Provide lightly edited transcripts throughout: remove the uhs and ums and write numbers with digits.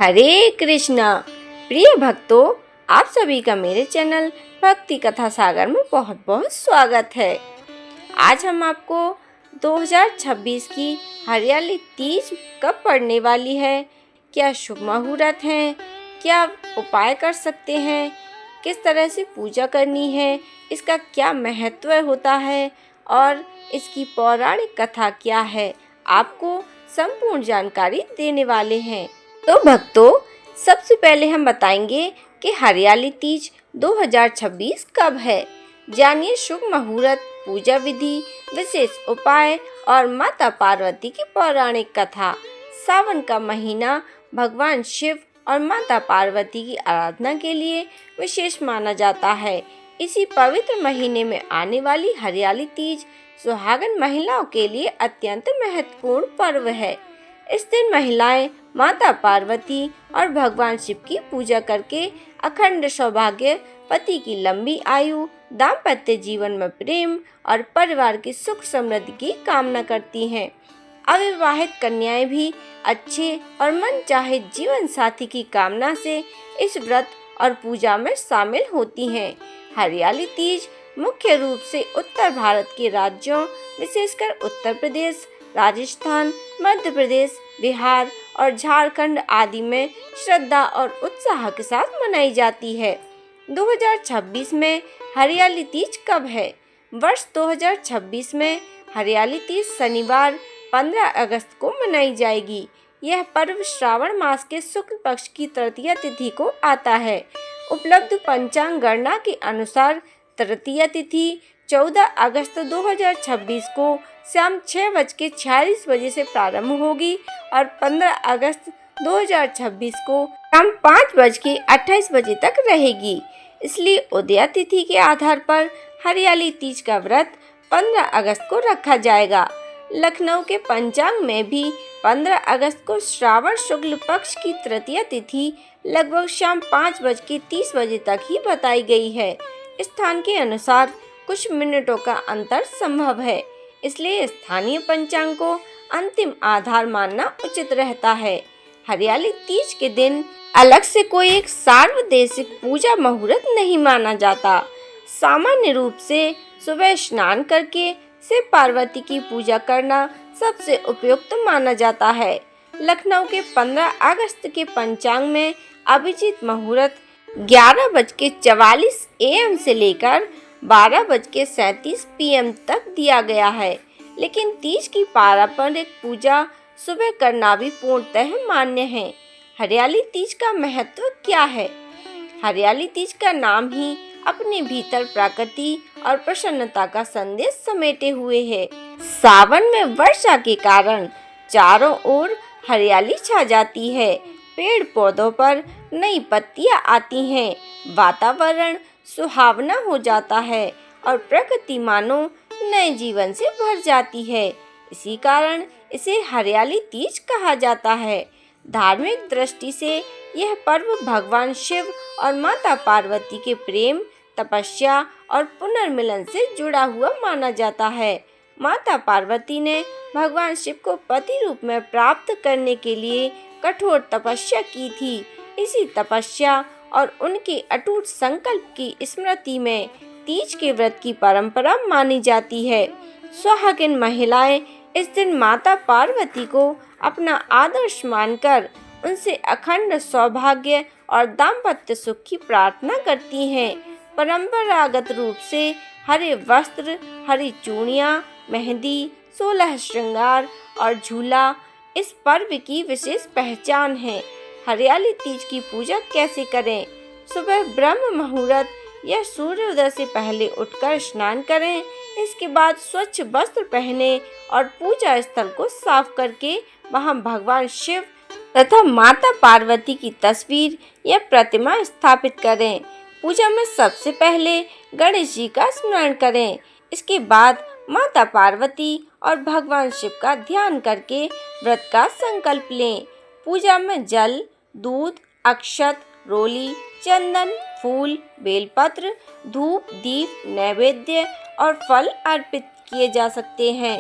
हरे कृष्णा। प्रिय भक्तों, आप सभी का मेरे चैनल भक्ति कथा सागर में बहुत बहुत स्वागत है। आज हम आपको 2026 की हरियाली तीज कब पड़ने वाली है, क्या शुभ मुहूर्त है, क्या उपाय कर सकते हैं, किस तरह से पूजा करनी है, इसका क्या महत्व होता है और इसकी पौराणिक कथा क्या है, आपको संपूर्ण जानकारी देने वाले हैं। तो भक्तों, सबसे पहले हम बताएंगे कि हरियाली तीज 2026 कब है। जानिए शुभ मुहूर्त, पूजा विधि, विशेष उपाय और माता पार्वती की पौराणिक कथा। सावन का महीना भगवान शिव और माता पार्वती की आराधना के लिए विशेष माना जाता है। इसी पवित्र महीने में आने वाली हरियाली तीज सुहागन महिलाओं के लिए अत्यंत महत्वपूर्ण पर्व है। इस दिन महिलाएं माता पार्वती और भगवान शिव की पूजा करके अखंड सौभाग्य, पति की लंबी आयु, दाम्पत्य जीवन में प्रेम और परिवार की सुख समृद्धि की कामना करती हैं। अविवाहित कन्याएं भी अच्छे और मनचाहे जीवन साथी की कामना से इस व्रत और पूजा में शामिल होती हैं। हरियाली तीज मुख्य रूप से उत्तर भारत के राज्यों, विशेषकर उत्तर प्रदेश, राजस्थान, मध्य प्रदेश, बिहार और झारखंड आदि में श्रद्धा और उत्साह के साथ मनाई जाती है। 2026 में हरियाली तीज कब है? वर्ष 2026 में हरियाली तीज शनिवार 15 अगस्त को मनाई जाएगी। यह पर्व श्रावण मास के शुक्ल पक्ष की तृतीया तिथि को आता है। उपलब्ध पंचांग गणना के अनुसार तृतीया तिथि 14 अगस्त 2026 को शाम 6:46 बजे से प्रारंभ होगी और 15 अगस्त 2026 को शाम 5:28 बजे तक रहेगी। इसलिए उदया तिथि के आधार पर हरियाली तीज का व्रत 15 अगस्त को रखा जाएगा। लखनऊ के पंचांग में भी 15 अगस्त को श्रावण शुक्ल पक्ष की तृतीया तिथि लगभग शाम 5:30 बजे तक ही बताई गई है। स्थान के अनुसार कुछ मिनटों का अंतर संभव है, इसलिए स्थानीय पंचांग को अंतिम आधार मानना उचित रहता है। हरियाली तीज के दिन अलग से कोई एक सार्वदेशिक पूजा मुहूर्त नहीं माना जाता। सामान्य रूप से सुबह स्नान करके शिव पार्वती की पूजा करना सबसे उपयुक्त माना जाता है। लखनऊ के 15 अगस्त के पंचांग में अभिजीत मुहूर्त 11:44 AM से लेकर 12:37 PM तक दिया गया है, लेकिन तीज की पारंपरिक पूजा सुबह करना भी पूर्णतः मान्य है। हरियाली तीज का महत्व क्या है? हरियाली तीज का नाम ही अपने भीतर प्रकृति और प्रसन्नता का संदेश समेटे हुए है। सावन में वर्षा के कारण चारों ओर हरियाली छा जाती है, पेड़ पौधों पर नई पत्तियां आती हैं, वातावरण सुहावना हो जाता है और प्रकृति मानो नए जीवन से भर जाती है। इसी कारण इसे हरियाली तीज कहा जाता है। धार्मिक दृष्टि से यह पर्व भगवान शिव और माता पार्वती के प्रेम, तपस्या और पुनर्मिलन से जुड़ा हुआ माना जाता है। माता पार्वती ने भगवान शिव को पति रूप में प्राप्त करने के लिए कठोर तपस्या की थी। इसी तपस्या और उनके अटूट संकल्प की स्मृति में तीज के व्रत की परंपरा मानी जाती है। सुहागिन महिलाएं इस दिन माता पार्वती को अपना आदर्श मानकर उनसे अखंड सौभाग्य और दाम्पत्य सुख की प्रार्थना करती हैं। परंपरागत रूप से हरे वस्त्र, हरी चूड़ियां, मेहंदी, 16 श्रृंगार और झूला इस पर्व की विशेष पहचान है। हरियाली तीज की पूजा कैसे करें? सुबह ब्रह्म मुहूर्त या सूर्योदय से पहले उठकर स्नान करें। इसके बाद स्वच्छ वस्त्र पहने और पूजा स्थल को साफ करके वहां भगवान शिव तथा माता पार्वती की तस्वीर या प्रतिमा स्थापित करें। पूजा में सबसे पहले गणेश जी का स्मरण करें। इसके बाद माता पार्वती और भगवान शिव का ध्यान करके व्रत का संकल्प लें। पूजा में जल, दूध, अक्षत, रोली, चंदन, फूल, बेलपत्र, धूप, दीप, नैवेद्य और फल अर्पित किए जा सकते हैं।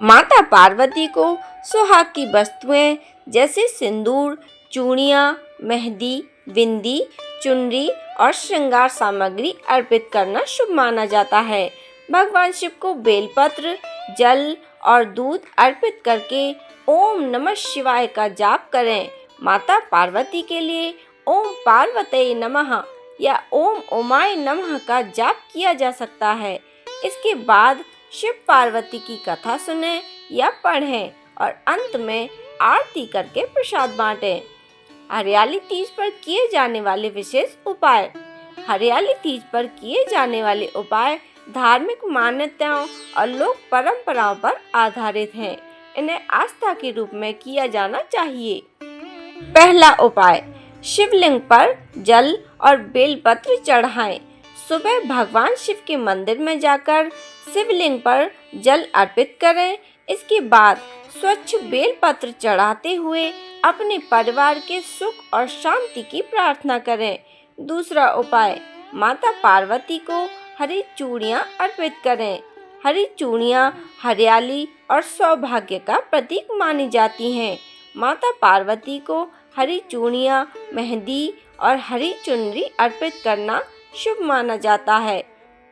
माता पार्वती को सुहाग की वस्तुएं जैसे सिंदूर, चूड़ियाँ, मेहंदी, बिंदी, चुनरी और श्रृंगार सामग्री अर्पित करना शुभ माना जाता है। भगवान शिव को बेलपत्र, जल और दूध अर्पित करके ओम नमः शिवाय का जाप करें। माता पार्वती के लिए ओम पार्वती नमः या ओम उमाय नमः का जाप किया जा सकता है। इसके बाद शिव पार्वती की कथा सुनें या पढ़ें और अंत में आरती करके प्रसाद बांटें। हरियाली तीज पर किए जाने वाले विशेष उपाय। हरियाली तीज पर किए जाने वाले उपाय धार्मिक मान्यताओं और लोक परंपराओं पर आधारित हैं। इन्हें आस्था के रूप में किया जाना चाहिए। पहला उपाय, शिवलिंग पर जल और बेलपत्र चढ़ाएं। सुबह भगवान शिव के मंदिर में जाकर शिवलिंग पर जल अर्पित करें। इसके बाद स्वच्छ बेलपत्र चढ़ाते हुए अपने परिवार के सुख और शांति की प्रार्थना करें। दूसरा उपाय, माता पार्वती को हरी चूड़ियाँ अर्पित करें। हरी चूड़ियाँ हरियाली और सौभाग्य का प्रतीक मानी जाती हैं। माता पार्वती को हरी चूड़ियाँ, मेहंदी और हरी चुनरी अर्पित करना शुभ माना जाता है।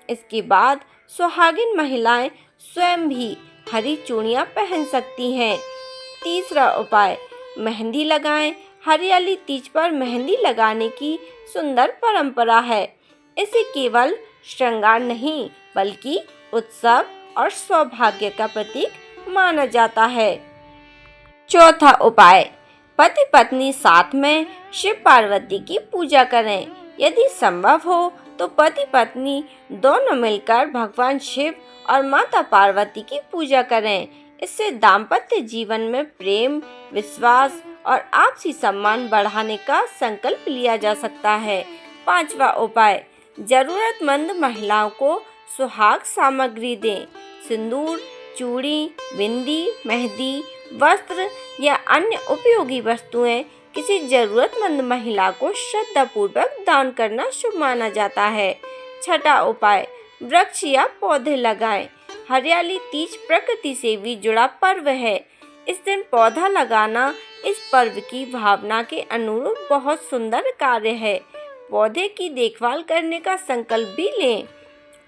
इसके बाद सुहागिन महिलाएं स्वयं भी हरी चूड़ियाँ पहन सकती हैं। तीसरा उपाय, मेहंदी लगाएं। हरियाली तीज पर मेहंदी लगाने की सुंदर परंपरा है। इसे केवल श्रृंगार नहीं बल्कि उत्सव और सौभाग्य का प्रतीक माना जाता है। चौथा उपाय, पति पत्नी साथ में शिव पार्वती की पूजा करें। यदि संभव हो तो पति पत्नी दोनों मिलकर भगवान शिव और माता पार्वती की पूजा करें। इससे दाम्पत्य जीवन में प्रेम, विश्वास और आपसी सम्मान बढ़ाने का संकल्प लिया जा सकता है। पांचवा उपाय, जरूरतमंद महिलाओं को सुहाग सामग्री दें। सिंदूर, चूड़ी, बिंदी, मेहंदी, वस्त्र या अन्य उपयोगी वस्तुएं किसी जरूरतमंद महिला को श्रद्धापूर्वक दान करना शुभ माना जाता है। छठा उपाय, वृक्ष या पौधे लगाएं। हरियाली तीज प्रकृति से भी जुड़ा पर्व है। इस दिन पौधा लगाना इस पर्व की भावना के अनुरूप बहुत सुंदर कार्य है। पौधे की देखभाल करने का संकल्प भी लें।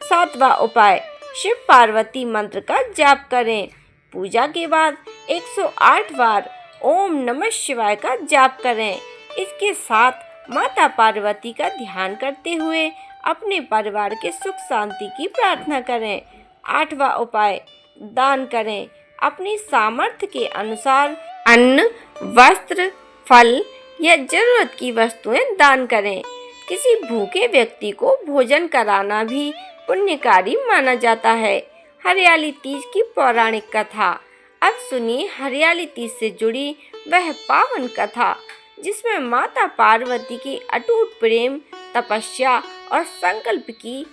सातवां उपाय, शिव पार्वती मंत्र का जाप करें। पूजा के बाद 108 बार ओम नमः शिवाय का जाप करें। इसके साथ माता पार्वती का ध्यान करते हुए अपने परिवार के सुख शांति की प्रार्थना करें। आठवां उपाय, दान करें। अपनी सामर्थ्य के अनुसार अन्न, वस्त्र, फल या जरूरत की वस्तुएं दान करें। किसी भूखे व्यक्ति को भोजन कराना भी पुण्यकारी माना जाता है। हरियाली तीज की पौराणिक कथा। अब सुनिए हरियाली तीज से जुड़ी वह पावन कथा जिसमें माता पार्वती की अटूट प्रेम, तपस्या और संकल्प की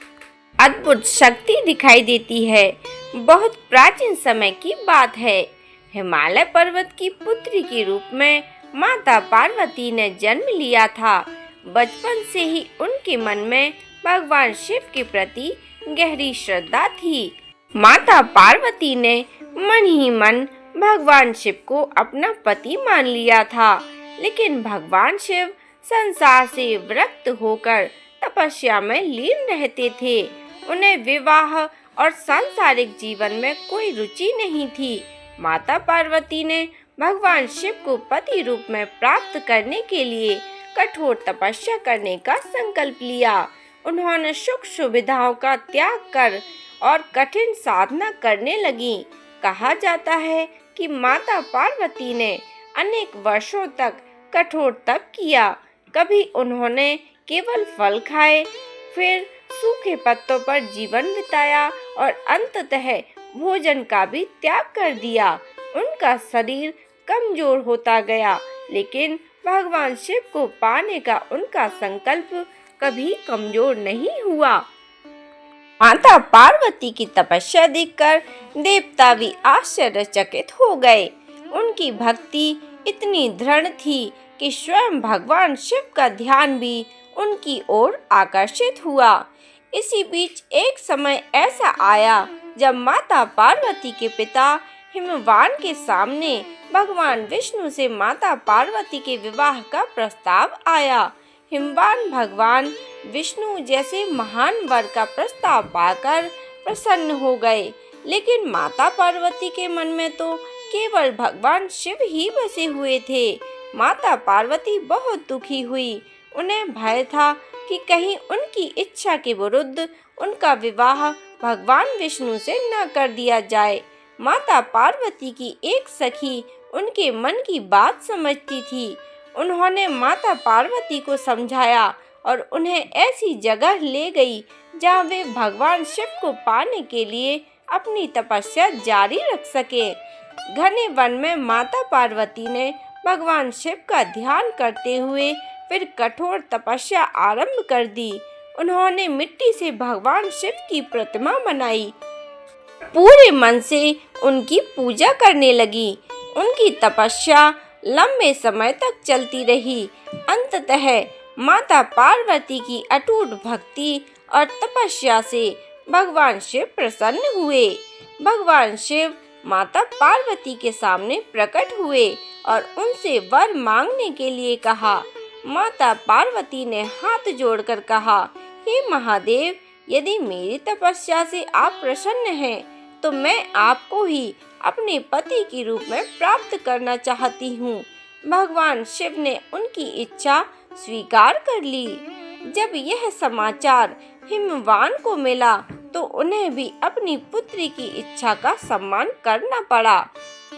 अद्भुत शक्ति दिखाई देती है। बहुत प्राचीन समय की बात है। हिमालय पर्वत की पुत्री के रूप में माता पार्वती ने जन्म लिया था। बचपन से ही उनके मन में भगवान शिव के प्रति गहरी श्रद्धा थी। माता पार्वती ने मन ही मन भगवान शिव को अपना पति मान लिया था, लेकिन भगवान शिव संसार से विरक्त होकर तपस्या में लीन रहते थे। उन्हें विवाह और सांसारिक जीवन में कोई रुचि नहीं थी। माता पार्वती ने भगवान शिव को पति रूप में प्राप्त करने के लिए कठोर तपस्या करने का संकल्प लिया। उन्होंने सुख सुविधाओं का त्याग कर और कठिन साधना करने लगी। कहा जाता है कि माता पार्वती ने अनेक वर्षों तक कठोर तप किया। कभी उन्होंने केवल फल खाए, फिर सूखे पत्तों पर जीवन बिताया और अंततः भोजन का भी त्याग कर दिया। उनका शरीर कमजोर होता गया, लेकिन भगवान शिव को पाने का उनका संकल्प कभी कमजोर नहीं हुआ। माता पार्वती की तपस्या देखकर देवता भी आश्चर्यचकित हो गए। उनकी भक्ति इतनी दृढ़ थी कि स्वयं भगवान शिव का ध्यान भी उनकी ओर आकर्षित हुआ। इसी बीच एक समय ऐसा आया जब माता पार्वती के पिता हिमवान के सामने भगवान विष्णु से माता पार्वती के विवाह का प्रस्ताव आया। हिमवान भगवान विष्णु जैसे महान वर का प्रस्ताव पाकर प्रसन्न हो गए, लेकिन माता पार्वती के मन में तो केवल भगवान शिव ही बसे हुए थे। माता पार्वती बहुत दुखी हुई। उन्हें भय था कि कहीं उनकी इच्छा के विरुद्ध उनका विवाह भगवान विष्णु से न कर दिया जाए। माता पार्वती की एक सखी उनके मन की बात समझती थी। उन्होंने माता पार्वती को समझाया और उन्हें ऐसी जगह ले गई जहाँ वे भगवान शिव को पाने के लिए अपनी तपस्या जारी रख सके। घने वन में माता पार्वती ने भगवान शिव का ध्यान करते हुए फिर कठोर तपस्या आरंभ कर दी। उन्होंने मिट्टी से भगवान शिव की प्रतिमा बनाई, पूरे मन से उनकी पूजा करने लगी। उनकी तपस्या लंबे समय तक चलती रही। अंततः माता पार्वती की अटूट भक्ति और तपस्या से भगवान शिव प्रसन्न हुए। भगवान शिव माता पार्वती के सामने प्रकट हुए और उनसे वर मांगने के लिए कहा। माता पार्वती ने हाथ जोड़कर कहा, हे महादेव, यदि मेरी तपस्या से आप प्रसन्न हैं तो मैं आपको ही अपने पति के रूप में प्राप्त करना चाहती हूँ। भगवान शिव ने उनकी इच्छा स्वीकार कर ली। जब यह समाचार हिमवान को मिला तो उन्हें भी अपनी पुत्री की इच्छा का सम्मान करना पड़ा।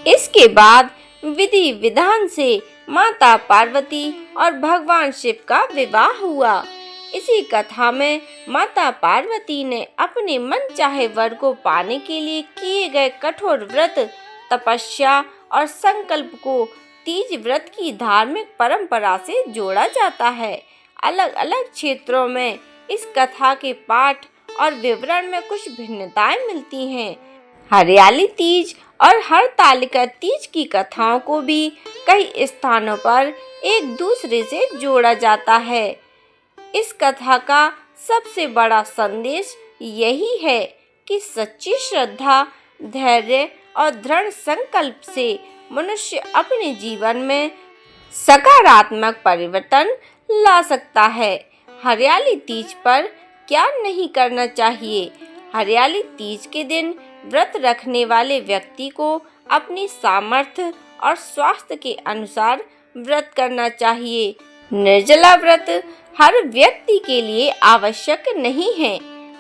इसके बाद विधि विधान से माता पार्वती और भगवान शिव का विवाह हुआ। इसी कथा में माता पार्वती ने अपने मनचाहे वर को पाने के लिए किए गए कठोर व्रत, तपस्या और संकल्प को तीज व्रत की धार्मिक परंपरा से जोड़ा जाता है। अलग अलग क्षेत्रों में इस कथा के पाठ और विवरण में कुछ भिन्नताएं मिलती हैं। हरियाली तीज और हरतालिका तीज की कथाओं को भी कई स्थानों पर एक दूसरे से जोड़ा जाता है। इस कथा का सबसे बड़ा संदेश यही है कि सच्ची श्रद्धा, धैर्य और दृढ़ संकल्प से मनुष्य अपने जीवन में सकारात्मक परिवर्तन ला सकता है। हरियाली तीज पर क्या नहीं करना चाहिए? हरियाली तीज के दिन व्रत रखने वाले व्यक्ति को अपनी सामर्थ्य और स्वास्थ्य के अनुसार व्रत करना चाहिए। निर्जला व्रत हर व्यक्ति के लिए आवश्यक नहीं है।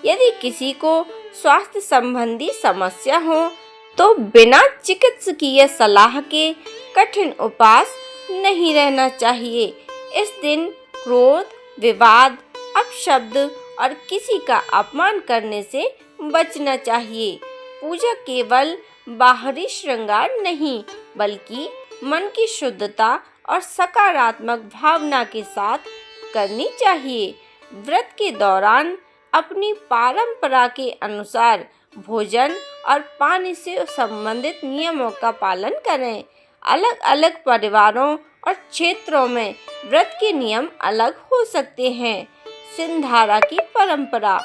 यदि किसी को स्वास्थ्य संबंधी समस्या हो तो बिना चिकित्सकीय सलाह के कठिन उपवास नहीं रहना चाहिए। इस दिन क्रोध, विवाद, अपशब्द और किसी का अपमान करने से बचना चाहिए। पूजा केवल बाहरी श्रृंगार नहीं, बल्कि मन की शुद्धता और सकारात्मक भावना के साथ करनी चाहिए। व्रत के दौरान अपनी परंपरा के अनुसार भोजन और पानी से संबंधित नियमों का पालन करें। अलग अलग परिवारों और क्षेत्रों में व्रत के नियम अलग हो सकते हैं। सिंधारा की परंपरा।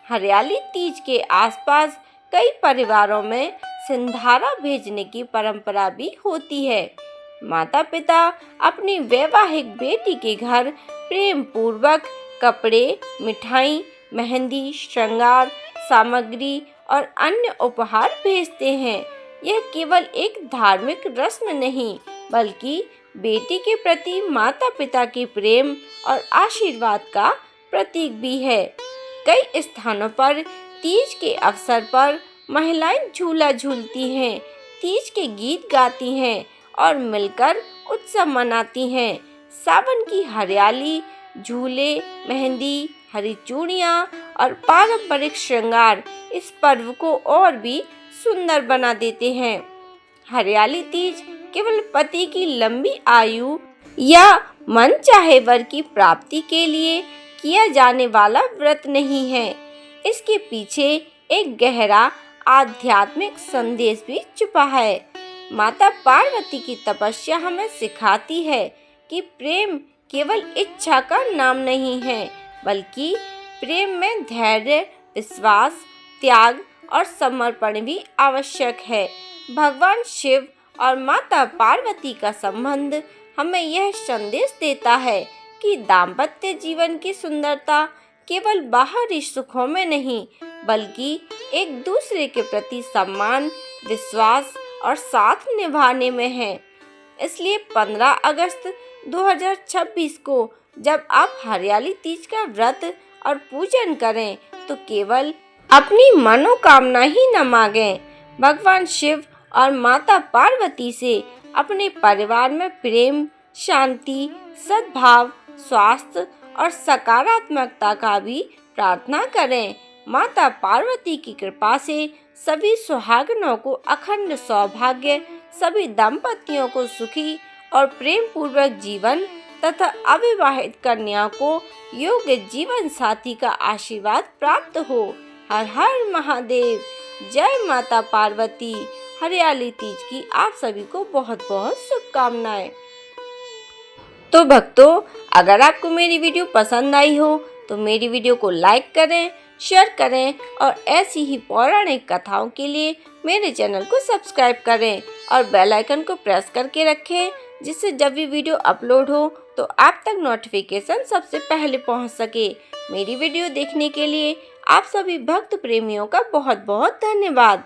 हरियाली तीज के आसपास कई परिवारों में सिंधारा भेजने की परंपरा भी होती है। माता पिता अपनी वैवाहिक बेटी के घर प्रेम पूर्वक कपड़े, मिठाई, मेहंदी, श्रृंगार सामग्री और अन्य उपहार भेजते हैं। यह केवल एक धार्मिक रस्म नहीं, बल्कि बेटी के प्रति माता पिता के प्रेम और आशीर्वाद का प्रतीक भी है। कई स्थानों पर तीज के अवसर पर महिलाएं झूला झूलती हैं, तीज के गीत गाती हैं और मिलकर उत्सव मनाती हैं। सावन की हरियाली, झूले, मेहंदी, हरी चूड़ियाँ और पारंपरिक श्रृंगार इस पर्व को और भी सुंदर बना देते हैं। हरियाली तीज केवल पति की लंबी आयु या मनचाहे वर की प्राप्ति के लिए किया जाने वाला व्रत नहीं है। इसके पीछे एक गहरा आध्यात्मिक संदेश भी छुपा है। माता पार्वती की तपस्या हमें सिखाती है कि प्रेम केवल इच्छा का नाम नहीं है, बल्कि प्रेम में धैर्य, विश्वास, त्याग और समर्पण भी आवश्यक है। भगवान शिव और माता पार्वती का संबंध हमें यह संदेश देता है कि दाम्पत्य जीवन की सुंदरता केवल बाहरी सुखों में नहीं, बल्कि एक दूसरे के प्रति सम्मान, विश्वास और साथ निभाने में है। इसलिए 15 अगस्त 2026 को जब आप हरियाली तीज का व्रत और पूजन करें तो केवल अपनी मनोकामना ही न मांगें, भगवान शिव और माता पार्वती से अपने परिवार में प्रेम, शांति, सद्भाव, स्वास्थ्य और सकारात्मकता का भी प्रार्थना करें। माता पार्वती की कृपा से सभी सुहागनों को अखंड सौभाग्य, सभी दंपतियों को सुखी और प्रेम पूर्वक जीवन तथा अविवाहित कन्याओं को योग्य जीवन साथी का आशीर्वाद प्राप्त हो। हर हर महादेव। जय माता पार्वती। हरियाली तीज की आप सभी को बहुत बहुत शुभकामनाएं। तो भक्तों, अगर आपको मेरी वीडियो पसंद आई हो तो मेरी वीडियो को लाइक करें, शेयर करें और ऐसी ही पौराणिक कथाओं के लिए मेरे चैनल को सब्सक्राइब करें और बेल आइकन को प्रेस करके रखें, जिससे जब भी वीडियो अपलोड हो तो आप तक नोटिफिकेशन सबसे पहले पहुंच सके। मेरी वीडियो देखने के लिए आप सभी भक्त प्रेमियों का बहुत बहुत धन्यवाद।